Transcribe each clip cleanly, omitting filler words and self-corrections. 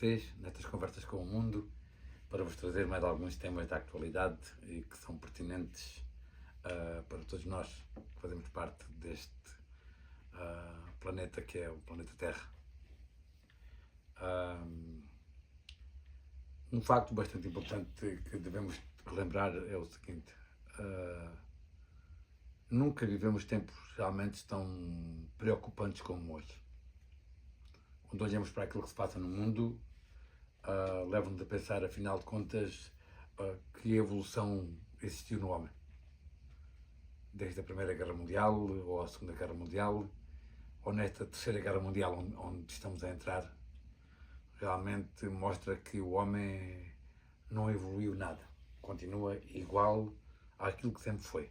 vocês, nestas conversas com o mundo, para vos trazer mais alguns temas da atualidade e que são pertinentes para todos nós que fazemos parte deste planeta que é o planeta Terra. Um facto bastante importante que devemos relembrar é o seguinte: nunca vivemos tempos realmente tão preocupantes como hoje. Quando olhamos para aquilo que se passa no mundo, leva-nos a pensar, afinal de contas, que evolução existiu no homem. Desde a Primeira Guerra Mundial, ou a Segunda Guerra Mundial, ou nesta Terceira Guerra Mundial onde estamos a entrar, realmente mostra que o homem não evoluiu nada. Continua igual àquilo que sempre foi.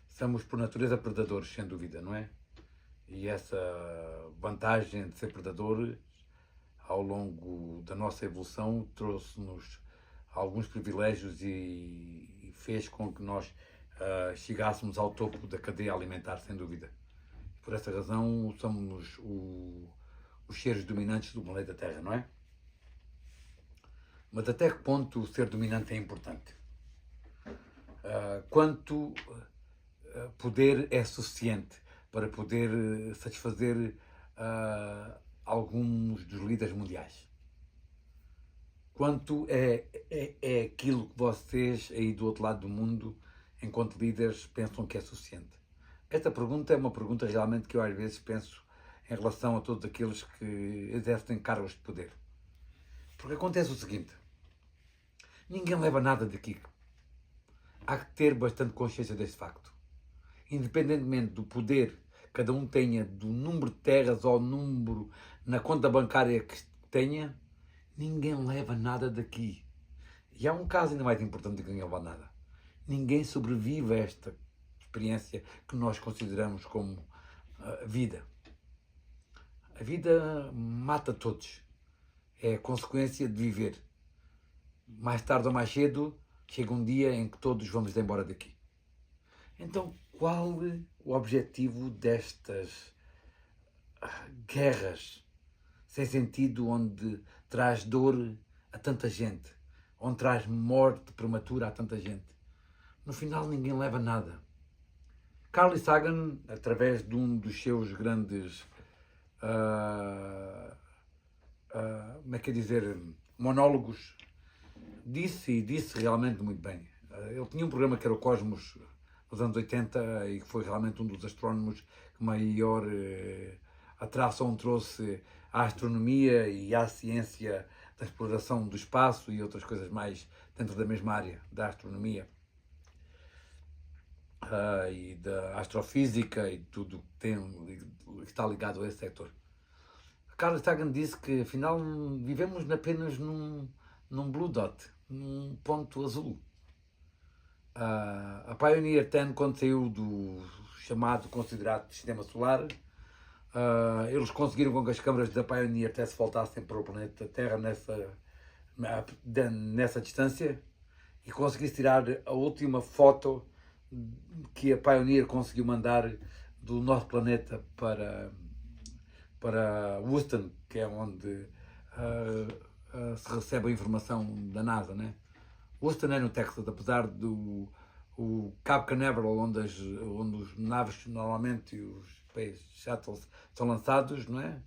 Somos, por natureza, predadores, sem dúvida, não é? E essa vantagem de ser predadores, ao longo da nossa evolução, trouxe-nos alguns privilégios e fez com que nós chegássemos ao topo da cadeia alimentar, sem dúvida. Por essa razão, somos os seres dominantes do planeta Terra, não é? Mas até que ponto o ser dominante é importante? Quanto poder é suficiente para poder satisfazer alguns dos líderes mundiais? Quanto é aquilo que vocês aí do outro lado do mundo, enquanto líderes, pensam que é suficiente? Esta pergunta é uma pergunta realmente que eu às vezes penso em relação a todos aqueles que exercem cargos de poder. Porque acontece o seguinte: ninguém leva nada daqui. Há que ter bastante consciência deste facto. Independentemente do poder que cada um tenha, do número de terras ou número na conta bancária que tenha, ninguém leva nada daqui. E há um caso ainda mais importante de que ninguém leva nada. Ninguém sobrevive a esta experiência que nós consideramos como vida. A vida mata todos. É a consequência de viver. Mais tarde ou mais cedo, chega um dia em que todos vamos embora daqui. Então, qual o objetivo destas guerras sem sentido, onde traz dor a tanta gente, onde traz morte prematura a tanta gente? No final, ninguém leva nada. Carl Sagan, através de um dos seus grandes como é que é dizer, monólogos, disse realmente muito bem. Ele tinha um programa que era o Cosmos, nos anos 80, e que foi realmente um dos astrónomos que maior atração trouxe à astronomia e à ciência da exploração do espaço e outras coisas mais dentro da mesma área da astronomia e da astrofísica e tudo que está ligado a esse setor. Carl Sagan disse que afinal vivemos apenas num Blue Dot, num ponto azul. A Pioneer 10, quando saiu do chamado considerado Sistema Solar, eles conseguiram com que as câmaras da Pioneer 10 se voltassem para o planeta Terra nessa distância e conseguisse tirar a última foto que a Pioneer conseguiu mandar do nosso planeta para Houston, que é onde se recebe a informação da NASA, né? Houston é no Texas, apesar do Cape Canaveral, onde os naves normalmente e os Space Shuttles são lançados, não é?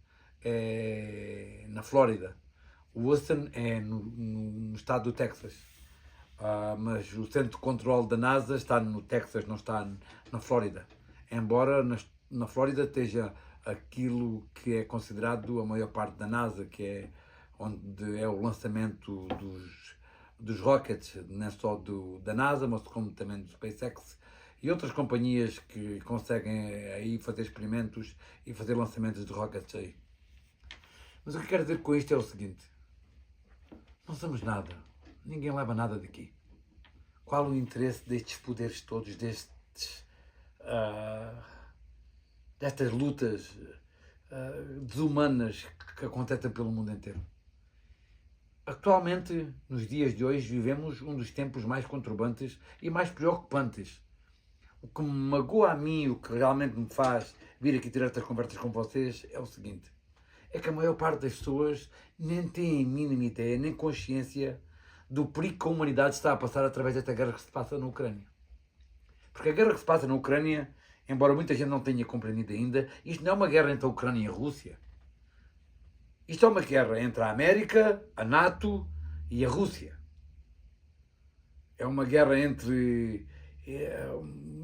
É na Flórida. Houston é no estado do Texas. Mas o centro de controle da NASA está no Texas, não está na Flórida. Embora na Flórida esteja aquilo que é considerado a maior parte da NASA, que é onde é o lançamento dos rockets, não só da NASA, mas como também do SpaceX e outras companhias que conseguem aí fazer experimentos e fazer lançamentos de rockets aí. Mas o que quero dizer com isto é o seguinte: não somos nada, ninguém leva nada daqui. Qual o interesse destes poderes todos, destas lutas desumanas que acontecem pelo mundo inteiro? Atualmente, nos dias de hoje, vivemos um dos tempos mais conturbantes e mais preocupantes. O que me magoa a mim, o que realmente me faz vir aqui ter estas conversas com vocês, é o seguinte: é que a maior parte das pessoas nem tem a mínima ideia, nem consciência do perigo que a humanidade está a passar através desta guerra que se passa na Ucrânia. Porque a guerra que se passa na Ucrânia, embora muita gente não tenha compreendido ainda, isto não é uma guerra entre a Ucrânia e a Rússia. Isto é uma guerra entre a América, a NATO e a Rússia. É uma guerra entre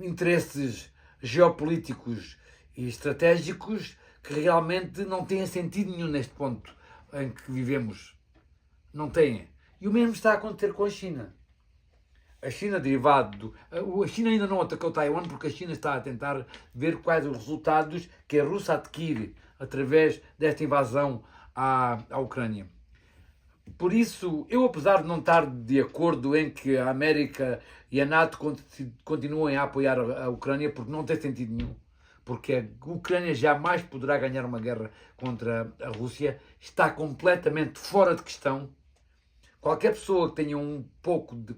interesses geopolíticos e estratégicos que realmente não têm sentido nenhum neste ponto em que vivemos. Não têm. E o mesmo está a acontecer com a China. A China, a China ainda não atacou Taiwan porque a China está a tentar ver quais os resultados que a Rússia adquire através desta invasão à Ucrânia. Por isso, eu apesar de não estar de acordo em que a América e a NATO continuem a apoiar a Ucrânia, porque não tem sentido nenhum, porque a Ucrânia jamais poderá ganhar uma guerra contra a Rússia, está completamente fora de questão. Qualquer pessoa que tenha um pouco de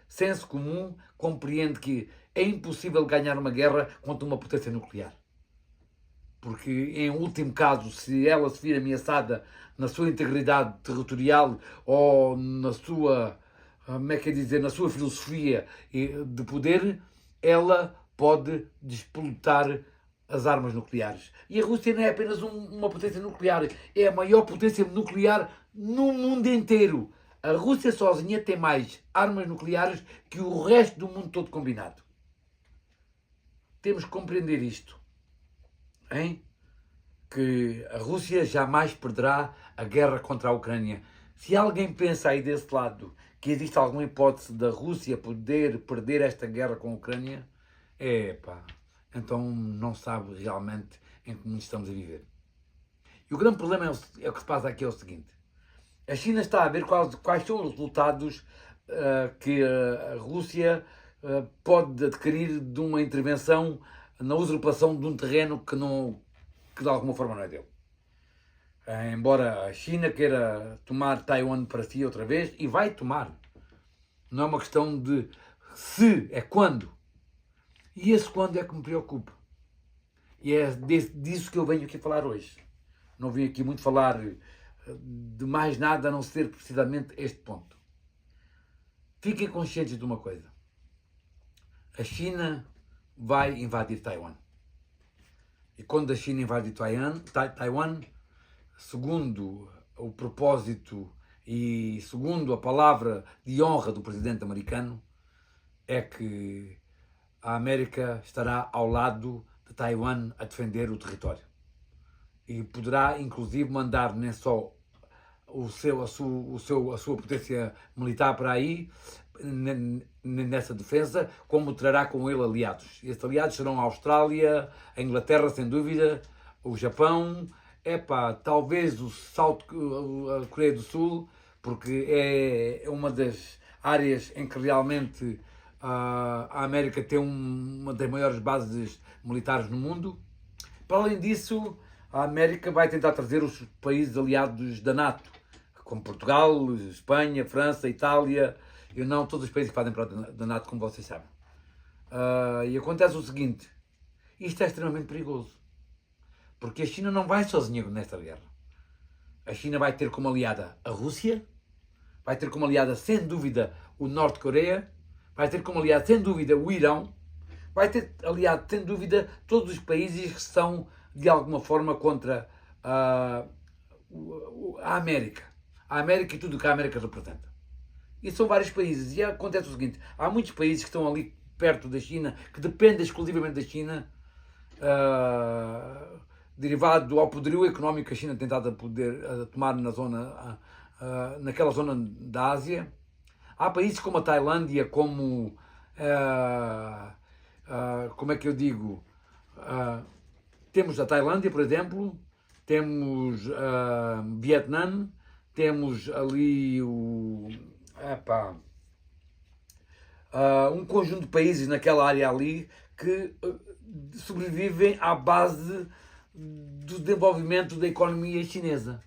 senso comum compreende que é impossível ganhar uma guerra contra uma potência nuclear. Porque, em último caso, se ela se vir ameaçada na sua integridade territorial ou na sua, como é que é dizer, na sua filosofia de poder, ela pode despoletar as armas nucleares. E a Rússia não é apenas uma potência nuclear, é a maior potência nuclear no mundo inteiro. A Rússia sozinha tem mais armas nucleares que o resto do mundo todo combinado. Temos que compreender isto. Hein? Que a Rússia jamais perderá a guerra contra a Ucrânia. Se alguém pensa aí desse lado que existe alguma hipótese da Rússia poder perder esta guerra com a Ucrânia, então não sabe realmente em que mundo estamos a viver. E o grande problema é o que se passa aqui é o seguinte. A China está a ver quais são os resultados que a Rússia pode adquirir de uma intervenção na usurpação de um terreno que de alguma forma não é dele. Embora a China queira tomar Taiwan para si outra vez, e vai tomar. Não é uma questão de se, é quando. E esse quando é que me preocupa. E é disso que eu venho aqui falar hoje. Não vim aqui muito falar de mais nada a não ser precisamente este ponto. Fiquem conscientes de uma coisa. A China vai invadir Taiwan. E quando a China invadir Taiwan, segundo o propósito e segundo a palavra de honra do presidente americano, é que a América estará ao lado de Taiwan a defender o território. E poderá, inclusive, mandar nem só a sua potência militar para aí, nessa defesa, como trará com ele aliados. E esses aliados serão a Austrália, a Inglaterra, sem dúvida, o Japão, talvez a Coreia do Sul, porque é uma das áreas em que realmente a América tem uma das maiores bases militares no mundo. Para além disso, a América vai tentar trazer os países aliados da NATO, como Portugal, Espanha, França, Itália, e não todos os países que fazem parte da NATO, como vocês sabem. E acontece o seguinte, isto é extremamente perigoso, porque a China não vai sozinha nesta guerra. A China vai ter como aliada a Rússia, vai ter como aliada, sem dúvida, o Norte de Coreia, vai ter como aliado, sem dúvida, o Irão, vai ter aliado, sem dúvida, todos os países que são, de alguma forma, contra a América. A América e tudo o que a América representa. E são vários países. E acontece o seguinte, há muitos países que estão ali perto da China, que dependem exclusivamente da China, derivado ao poderio económico que a China tem tentado a tomar naquela zona da Ásia. Há países como a Tailândia, como é que eu digo? Temos a Tailândia, por exemplo, temos Vietnã, temos ali um conjunto de países naquela área ali que sobrevivem à base do desenvolvimento da economia chinesa,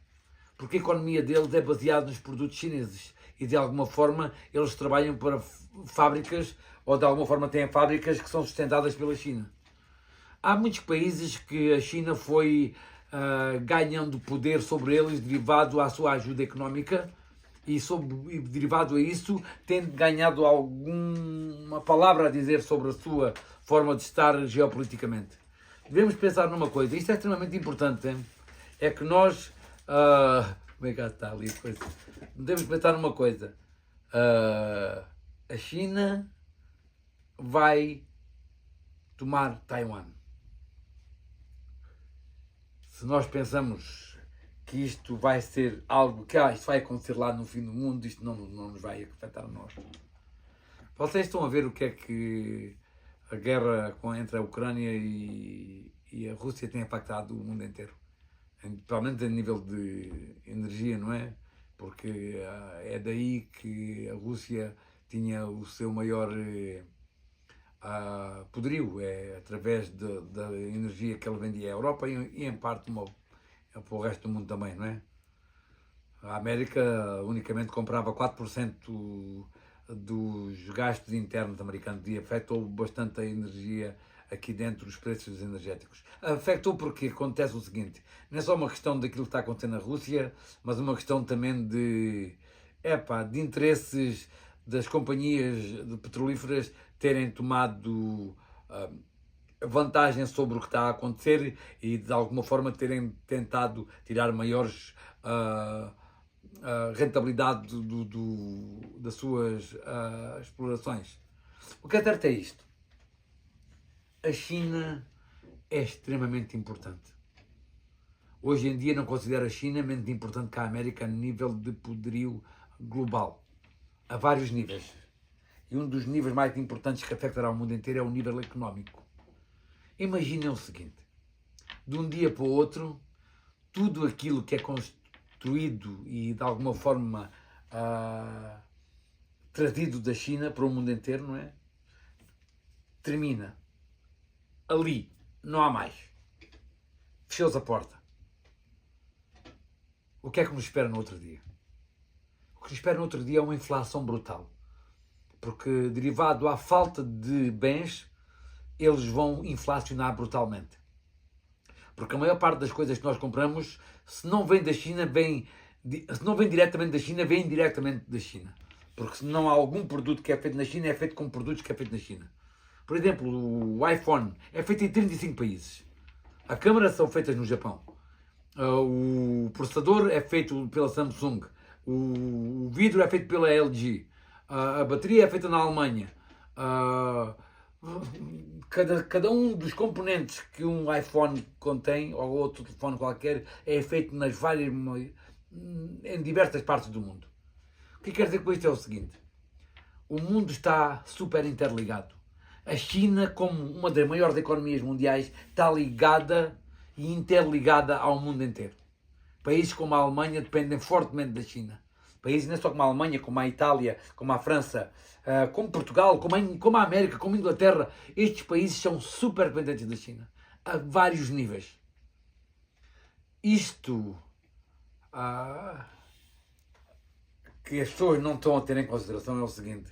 porque a economia deles é baseada nos produtos chineses e de alguma forma eles trabalham para fábricas ou de alguma forma têm fábricas que são sustentadas pela China. Há muitos países que a China foi ganhando poder sobre eles derivado à sua ajuda económica e derivado a isso tendo ganhado alguma palavra a dizer sobre a sua forma de estar geopoliticamente. Devemos pensar numa coisa, isto é extremamente importante, hein? É que nós... como é que está ali a coisa? Devemos pensar numa coisa. A China vai tomar Taiwan. Se nós pensamos que isto vai ser algo que isto vai acontecer lá no fim do mundo, isto não nos vai afetar a nós. Vocês estão a ver o que é que a guerra entre a Ucrânia e a Rússia tem impactado o mundo inteiro. Principalmente a nível de energia, não é? Porque é daí que a Rússia tinha o seu maior poderio, é através da energia que ele vendia à Europa e em parte para o resto do mundo também, não é? A América unicamente comprava 4% dos gastos internos americanos e afetou bastante a energia aqui dentro dos preços energéticos. Afetou porque acontece o seguinte, não é só uma questão daquilo que está acontecendo na Rússia, mas uma questão também de interesses das companhias petrolíferas terem tomado vantagem sobre o que está a acontecer e de alguma forma terem tentado tirar maiores rentabilidade das suas explorações. O que é certo é isto. A China é extremamente importante. Hoje em dia não considero a China menos importante que a América a nível de poderio global. A vários níveis. E um dos níveis mais importantes que afetará o mundo inteiro é o nível económico. Imaginem o seguinte. De um dia para o outro, tudo aquilo que é construído e de alguma forma trazido da China para o mundo inteiro, não é? Termina. Ali, não há mais. Fechou-se a porta. O que é que nos espera no outro dia? O que nos espera no outro dia é uma inflação brutal. Porque, derivado à falta de bens, eles vão inflacionar brutalmente. Porque a maior parte das coisas que nós compramos, se não vem da China, se não vem diretamente da China, vem indiretamente da China. Porque se não há algum produto que é feito na China, é feito com produtos que é feito na China. Por exemplo, o iPhone é feito em 35 países. A câmara são feitas no Japão. O processador é feito pela Samsung. O vidro é feito pela LG. A bateria é feita na Alemanha. Cada um dos componentes que um iPhone contém, ou outro telefone qualquer, é feito em diversas partes do mundo. O que quer dizer com isto é o seguinte. O mundo está super interligado. A China, como uma das maiores economias mundiais, está ligada e interligada ao mundo inteiro. Países como a Alemanha dependem fortemente da China. Países não só como a Alemanha, como a Itália, como a França, como Portugal, como a América, como a Inglaterra, estes países são super dependentes da China, a vários níveis. Isto que as pessoas não estão a ter em consideração é o seguinte,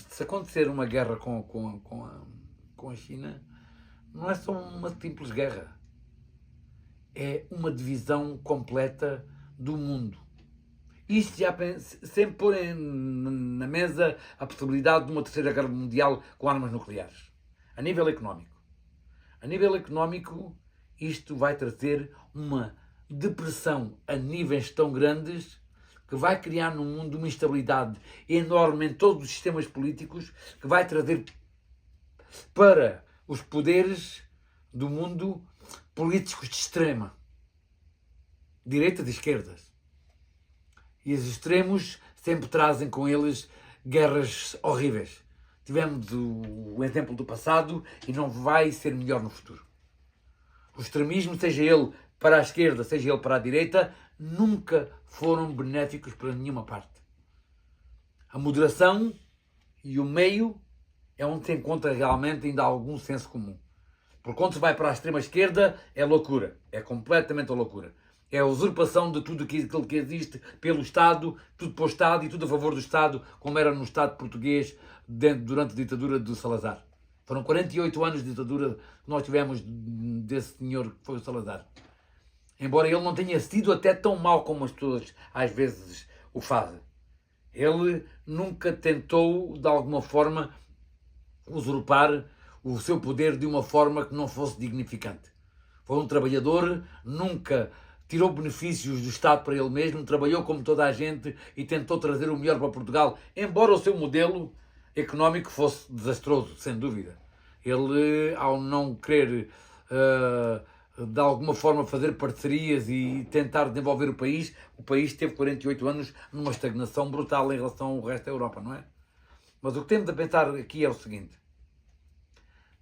se acontecer uma guerra com a China, não é só uma simples guerra, é uma divisão completa do mundo. Isto já sempre pôr na mesa a possibilidade de uma terceira guerra mundial com armas nucleares. A nível económico. A nível económico, isto vai trazer uma depressão a níveis tão grandes que vai criar no mundo uma instabilidade enorme em todos os sistemas políticos, que vai trazer para os poderes do mundo políticos de extrema. Direitas e esquerdas. E os extremos sempre trazem com eles guerras horríveis. Tivemos o exemplo do passado e não vai ser melhor no futuro. O extremismo, seja ele para a esquerda, seja ele para a direita, nunca foram benéficos para nenhuma parte. A moderação e o meio é onde se encontra realmente ainda algum senso comum. Porque quando se vai para a extrema esquerda é loucura, é completamente a loucura. É a usurpação de tudo aquilo que existe pelo Estado, tudo para o Estado e tudo a favor do Estado, como era no Estado português durante a ditadura de Salazar. Foram 48 anos de ditadura que nós tivemos desse senhor que foi o Salazar. embora ele não tenha sido até tão mau como as pessoas às vezes o fazem. Ele nunca tentou, de alguma forma, usurpar o seu poder de uma forma que não fosse dignificante. Foi um trabalhador, nunca tirou benefícios do Estado para ele mesmo, trabalhou como toda a gente e tentou trazer o melhor para Portugal, embora o seu modelo económico fosse desastroso, sem dúvida. Ele, ao não querer de alguma forma fazer parcerias e tentar desenvolver o país teve 48 anos numa estagnação brutal em relação ao resto da Europa, não é? Mas o que temos a pensar aqui é o seguinte: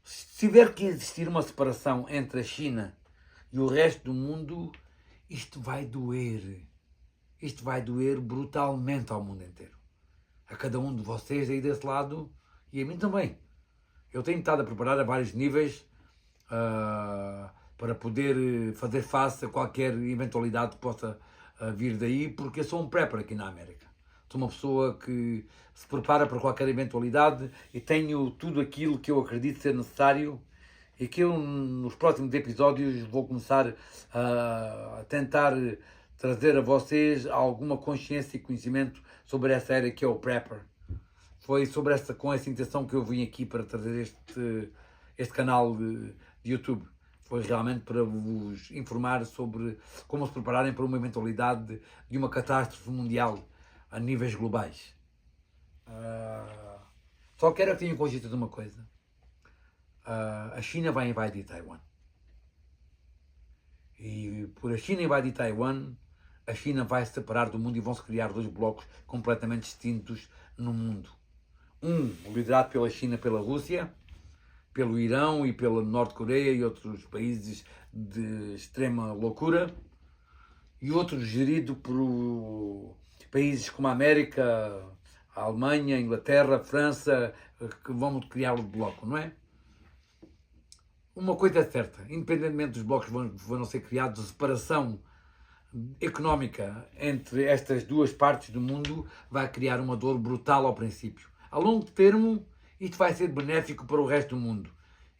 se tiver que existir uma separação entre a China e o resto do mundo, isto vai doer. Isto vai doer brutalmente ao mundo inteiro. A cada um de vocês aí desse lado e a mim também. Eu tenho estado a preparar a vários níveis para poder fazer face a qualquer eventualidade que possa vir daí, porque eu sou um prepper aqui na América. Sou uma pessoa que se prepara para qualquer eventualidade e tenho tudo aquilo que eu acredito ser necessário e que eu, nos próximos episódios, vou começar a tentar trazer a vocês alguma consciência e conhecimento sobre essa área que é o prepper. Foi com essa intenção que eu vim aqui para trazer este canal de YouTube. Foi realmente para vos informar sobre como se prepararem para uma eventualidade de uma catástrofe mundial a níveis globais. Só quero que tenham consciência de uma coisa. A China vai invadir Taiwan. E por a China invadir Taiwan, a China vai se separar do mundo e vão-se criar dois blocos completamente distintos no mundo. Um liderado pela China, pela Rússia, pelo Irão e pela Norte-Coreia e outros países de extrema loucura, e outro gerido por países como a América, a Alemanha, a Inglaterra, a França, que vão criar o bloco, não é? Uma coisa é certa, independentemente dos blocos que vão ser criados, a separação económica entre estas duas partes do mundo vai criar uma dor brutal ao princípio. A longo termo, isto vai ser benéfico para o resto do mundo.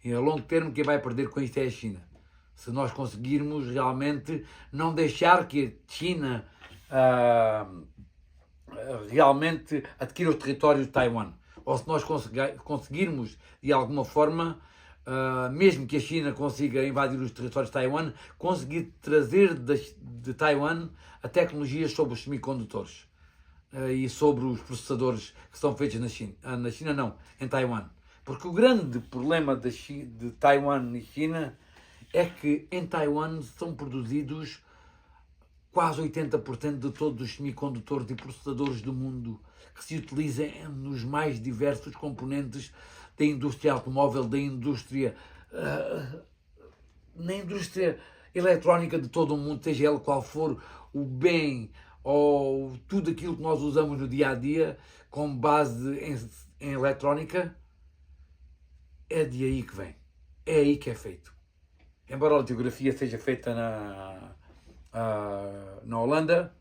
E a longo termo, quem vai perder com isto é a China. Se nós conseguirmos realmente não deixar que a China realmente adquira o território de Taiwan. Ou se nós conseguirmos, de alguma forma, mesmo que a China consiga invadir os territórios de Taiwan, conseguir trazer de Taiwan a tecnologias sobre os semicondutores e sobre os processadores que são feitos na China. Na China não, em Taiwan. Porque o grande problema de Taiwan e China é que em Taiwan são produzidos quase 80% de todos os semicondutores e processadores do mundo que se utilizam nos mais diversos componentes da indústria automóvel, na indústria eletrónica de todo o mundo, seja ele qual for o bem ou tudo aquilo que nós usamos no dia a dia com base em eletrónica, é de aí que vem, é aí que é feito. Embora a litografia seja feita na Holanda,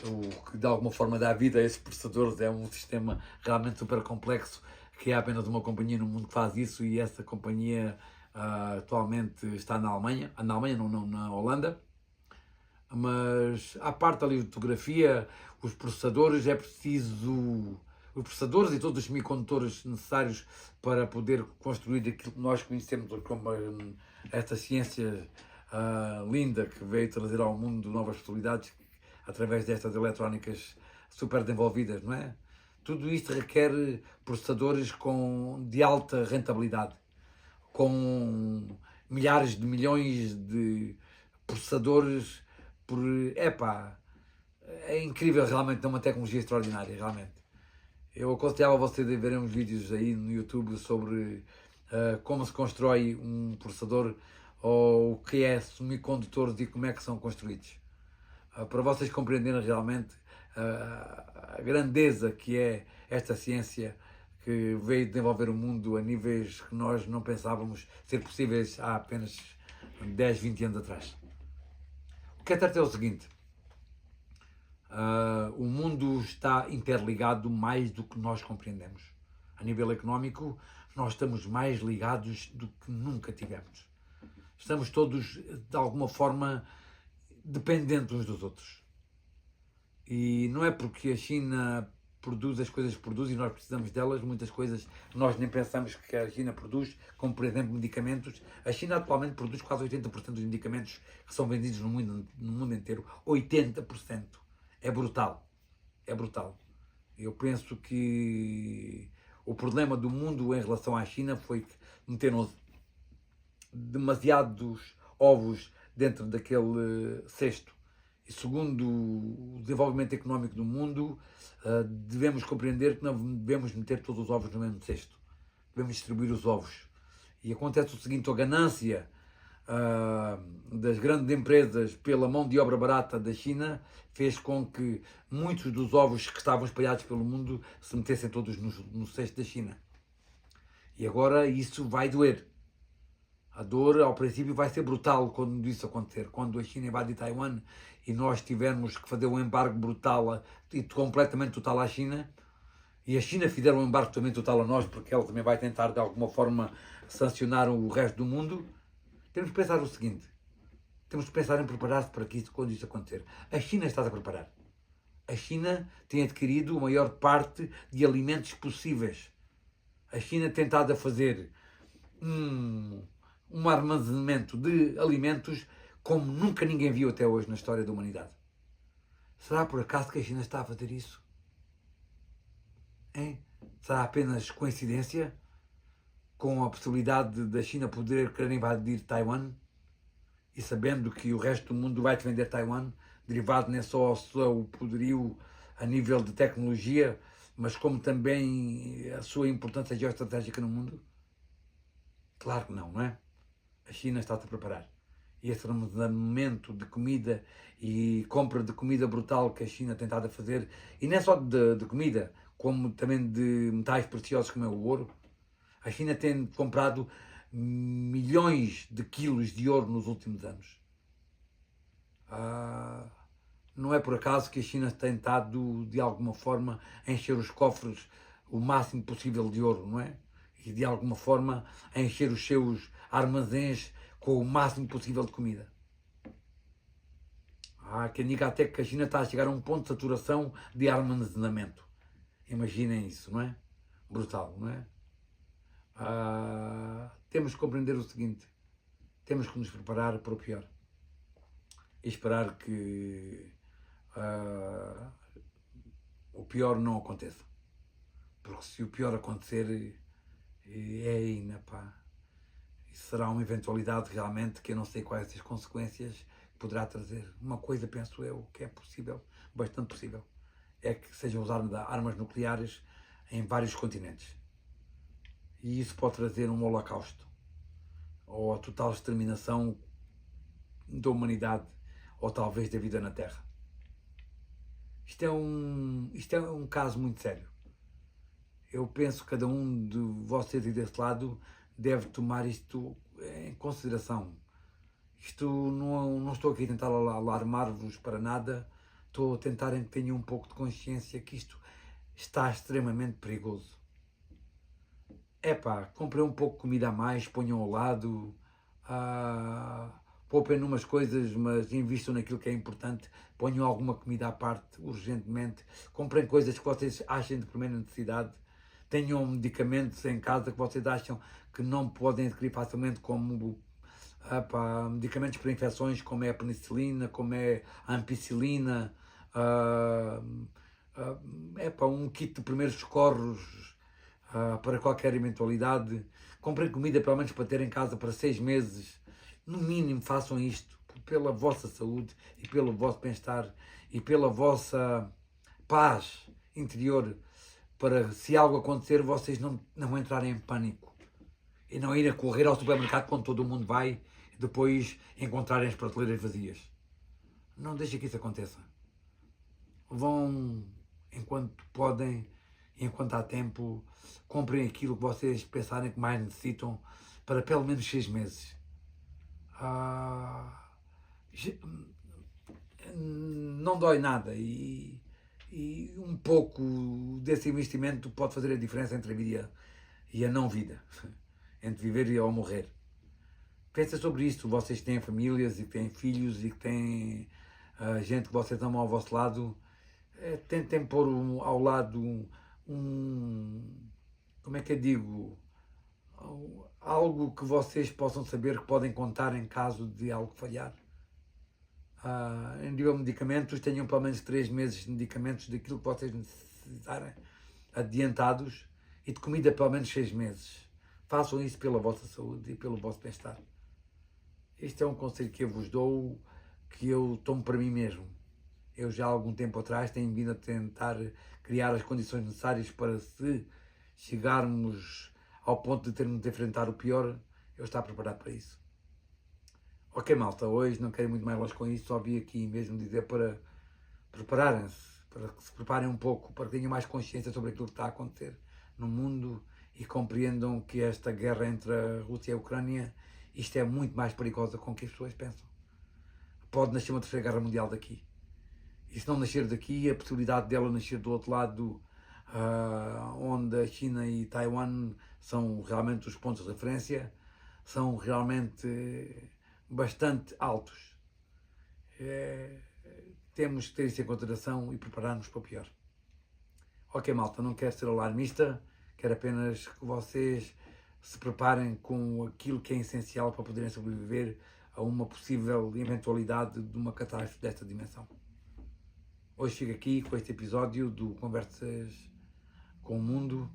o que de alguma forma dá vida a esses processadores é um sistema realmente super complexo, que há apenas uma companhia no mundo que faz isso, e essa companhia atualmente está na Alemanha, não, na Holanda. Mas à parte da litografia, os processadores os processadores e todos os semicondutores necessários para poder construir aquilo que nós conhecemos como esta ciência linda que veio trazer ao mundo novas possibilidades através destas eletrónicas super desenvolvidas, não é? Tudo isto requer processadores de alta rentabilidade, com milhares de milhões de processadores é incrível realmente, é uma tecnologia extraordinária, realmente. Eu aconselhava vocês a verem uns vídeos aí no YouTube sobre como se constrói um processador ou o que é semicondutores e como é que são construídos. Para vocês compreenderem realmente a grandeza que é esta ciência que veio desenvolver o mundo a níveis que nós não pensávamos ser possíveis há apenas 10, 20 anos atrás. O que é certo é o seguinte: o mundo está interligado mais do que nós compreendemos. A nível económico, nós estamos mais ligados do que nunca tivemos. Estamos todos, de alguma forma, dependentes uns dos outros. E não é porque a China produz as coisas que produz e nós precisamos delas, muitas coisas nós nem pensamos que a China produz, como por exemplo medicamentos. A China atualmente produz quase 80% dos medicamentos que são vendidos no mundo inteiro. 80%. É brutal. É brutal. Eu penso que o problema do mundo em relação à China foi que meteram demasiados ovos dentro daquele cesto. E segundo o desenvolvimento económico do mundo, devemos compreender que não devemos meter todos os ovos no mesmo cesto. Devemos distribuir os ovos. E acontece o seguinte: a ganância das grandes empresas pela mão de obra barata da China fez com que muitos dos ovos que estavam espalhados pelo mundo se metessem todos no cesto da China. E agora isso vai doer. A dor, ao princípio, vai ser brutal quando isso acontecer. Quando a China invade Taiwan e nós tivermos que fazer um embargo brutal e completamente total à China, e a China fizer um embargo também total a nós, porque ela também vai tentar, de alguma forma, sancionar o resto do mundo, temos que pensar o seguinte. Temos que pensar em preparar-se para que isso, quando isso acontecer. A China está a preparar. A China tem adquirido a maior parte de alimentos possíveis. A China tem estado a fazer um armazenamento de alimentos como nunca ninguém viu até hoje na história da humanidade. Será por acaso que a China está a fazer isso? Hein? Será apenas coincidência com a possibilidade da China poder querer invadir Taiwan e sabendo que o resto do mundo vai defender Taiwan, derivado nem só ao seu poderio a nível de tecnologia, mas como também a sua importância geoestratégica no mundo? Claro que não, não é? A China está-se a preparar. E esse armazenamento de comida e compra de comida brutal que a China tem estado a fazer, e não é só de comida, como também de metais preciosos como é o ouro, a China tem comprado milhões de quilos de ouro nos últimos anos. Não é por acaso que a China tem tentado, de alguma forma, encher os cofres o máximo possível de ouro, não é? E, de alguma forma, encher os seus armazéns com o máximo possível de comida. Há quem diga até que a China está a chegar a um ponto de saturação de armazenamento. Imaginem isso, não é? Brutal, não é? Temos que compreender o seguinte: temos que nos preparar para o pior e esperar que o pior não aconteça, porque se o pior acontecer, isso será uma eventualidade realmente que eu não sei quais as consequências poderá trazer. Uma coisa, penso eu, que é possível, bastante possível, é que sejam usadas armas nucleares em vários continentes. E isso pode trazer um holocausto, ou a total exterminação da humanidade, ou talvez da vida na Terra. Isto é um caso muito sério. Eu penso que cada um de vocês e desse lado deve tomar isto em consideração. Isto não estou aqui a tentar alarmar-vos para nada, estou a tentar que tenham um pouco de consciência que isto está extremamente perigoso. Comprem um pouco de comida a mais, ponham ao lado, poupem numas coisas, mas invistam naquilo que é importante, ponham alguma comida à parte, urgentemente, comprem coisas que vocês achem de primeira necessidade, tenham medicamentos em casa que vocês acham que não podem adquirir facilmente, como medicamentos para infecções, como é a penicilina, como é a ampicilina, um kit de primeiros socorros para qualquer eventualidade. Comprem comida pelo menos para ter em casa para 6 meses. No mínimo façam isto pela vossa saúde e pelo vosso bem-estar e pela vossa paz interior, para se algo acontecer vocês não entrarem em pânico e não irem correr ao supermercado quando todo o mundo vai e depois encontrarem as prateleiras vazias. Não deixem que isso aconteça. Vão enquanto podem, enquanto há tempo, comprem aquilo que vocês pensarem que mais necessitam para pelo menos 6 meses. Não dói nada e um pouco desse investimento pode fazer a diferença entre a vida e a não vida, entre viver e ao morrer. Pensa sobre isto, vocês que têm famílias e que têm filhos e que têm gente que vocês amam ao vosso lado, tentem pôr ao lado como é que eu digo, algo que vocês possam saber que podem contar em caso de algo falhar. Em nível de medicamentos, tenham pelo menos 3 meses de medicamentos daquilo que vocês necessitarem adiantados e de comida pelo menos 6 meses. Façam isso pela vossa saúde e pelo vosso bem-estar. Este é um conselho que eu vos dou, que eu tomo para mim mesmo. Eu já há algum tempo atrás tenho vindo a tentar criar as condições necessárias para, se chegarmos ao ponto de termos de enfrentar o pior, eu estar preparado para isso. Ok, malta, hoje não quero ir muito mais longe com isso, só vim aqui mesmo dizer para prepararem-se, para que se preparem um pouco, para que tenham mais consciência sobre aquilo que está a acontecer no mundo e compreendam que esta guerra entre a Rússia e a Ucrânia, isto é muito mais perigosa com o que as pessoas pensam. Pode nascer uma terceira guerra mundial daqui. E se não nascer daqui, a possibilidade dela nascer do outro lado, onde a China e Taiwan são realmente os pontos de referência, são realmente bastante altos. Temos que ter isso em consideração e preparar-nos para o pior. Ok, malta, não quero ser alarmista, quero apenas que vocês se preparem com aquilo que é essencial para poderem sobreviver a uma possível eventualidade de uma catástrofe desta dimensão. Hoje fico aqui com este episódio do Conversas com o Mundo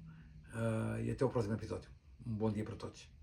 e até o próximo episódio. Um bom dia para todos.